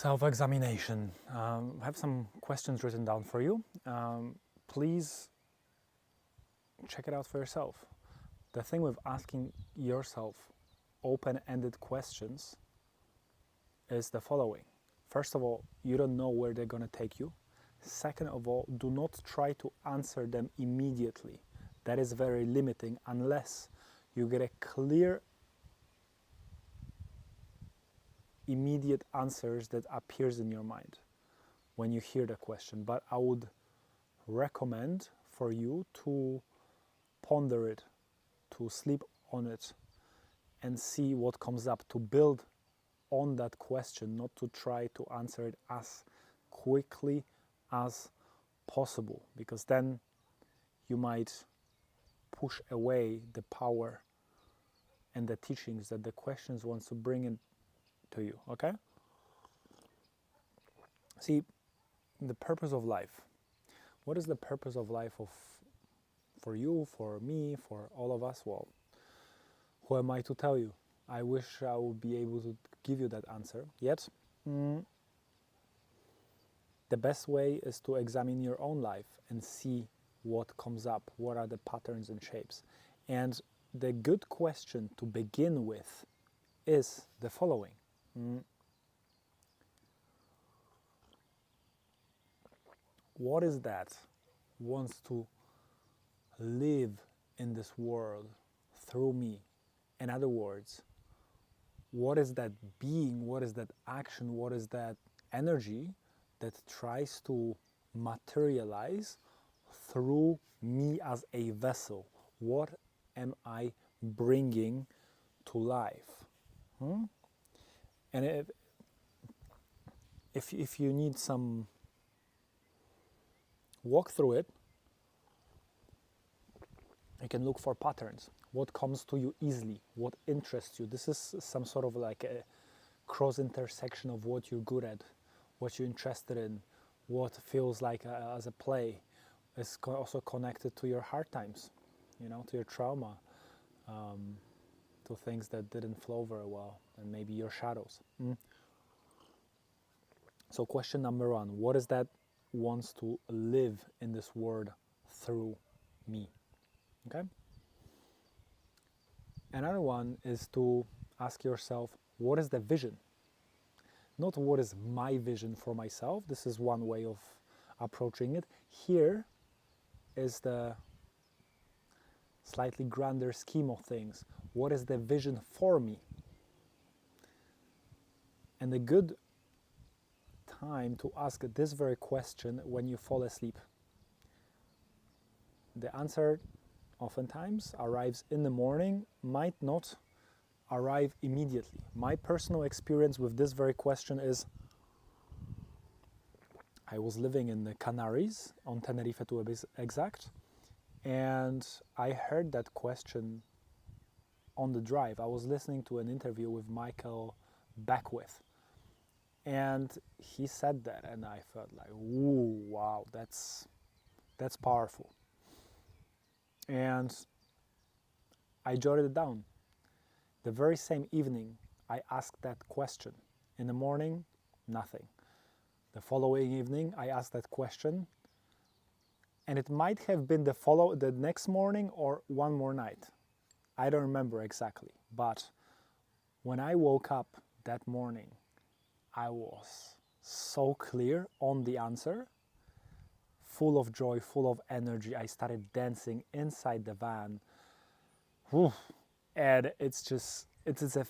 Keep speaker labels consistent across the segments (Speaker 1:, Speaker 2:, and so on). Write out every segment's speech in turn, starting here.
Speaker 1: Self-examination. I have some questions written down for you. Please check it out for yourself. The thing with asking yourself open-ended questions is the following. First of all, you don't know where they're going to take you. Second of all, do not try to answer them immediately. That is very limiting unless you get a clear, immediate answers that appears in your mind when you hear the question. But I would recommend for you to ponder it, to sleep on it, and see what comes up, to build on that question, not to try to answer it as quickly as possible, because then you might push away the power and the teachings that the questions wants to bring in to you, okay? See, the purpose of life. What is the purpose of life for you, for me, for all of us? Well, who am I to tell you? I wish I would be able to give you that answer. Yet, the best way is to examine your own life and see what comes up, what are the patterns and shapes. And the good question to begin with is the following. What is that wants to live in this world through me? In other words, what is that being, what is that action, what is that energy that tries to materialize through me as a vessel? What am I bringing to life? And if you need some walk through it, you can look for patterns. What comes to you easily? What interests you? This is some sort of like a cross intersection of what you're good at, what you're interested in, what feels like as a play. It's also connected to your hard times, to your trauma, to things that didn't flow very well, and maybe your shadows. So question number one, what is that wants to live in this world through me? Okay. Another one is to ask yourself, what is the vision? Not what is my vision for myself. This is one way of approaching it. Here is the slightly grander scheme of things. What is the vision for me? And a good time to ask this very question when you fall asleep. The answer oftentimes arrives in the morning, might not arrive immediately. My personal experience with this very question is, I was living in the Canaries, on Tenerife to be exact, and I heard that question on the drive. I was listening to an interview with Michael Beckwith, and he said that, and I felt like, ooh, wow, that's powerful. And I jotted it down. The very same evening, I asked that question. In the morning, nothing. The following evening, I asked that question, and it might have been the next morning or one more night. I don't remember exactly, but when I woke up that morning, I was so clear on the answer, full of joy, full of energy. I started dancing inside the van. And it's a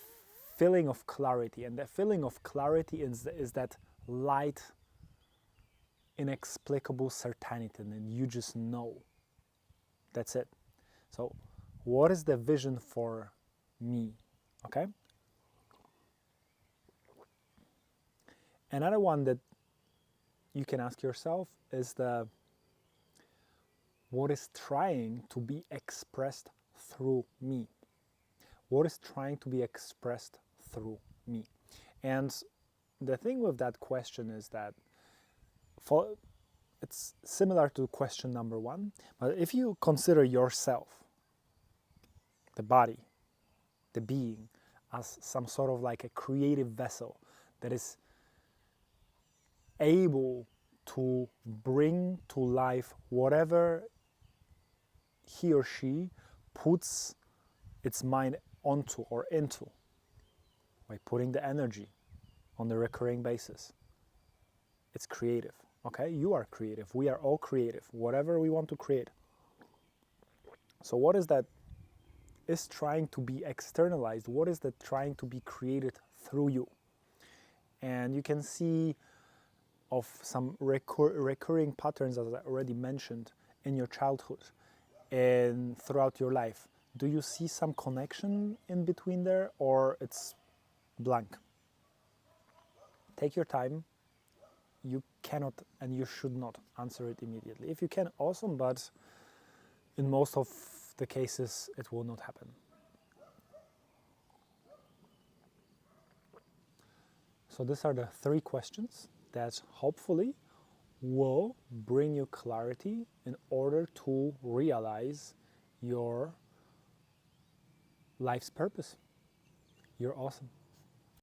Speaker 1: feeling of clarity. And the feeling of clarity is that light, inexplicable certainty, and you just know. That's it. So what is the vision for me? Okay? Another one that you can ask yourself is what is trying to be expressed through me? What is trying to be expressed through me? And the thing with that question is that it's similar to question number one, but if you consider yourself, the body, the being, as some sort of like a creative vessel that is able to bring to life whatever he or she puts its mind onto or into, by putting the energy on a recurring basis. It's creative, okay? You are creative. We are all creative, whatever we want to create. So what is that is trying to be externalized? What is that trying to be created through you? And you can see of some recurring patterns, as I already mentioned, in your childhood and throughout your life. Do you see some connection in between there, or it's blank? Take your time. You cannot and you should not answer it immediately. If you can, awesome, but in most of the cases it will not happen. So these are the 3 questions that hopefully will bring you clarity in order to realize your life's purpose. You're awesome.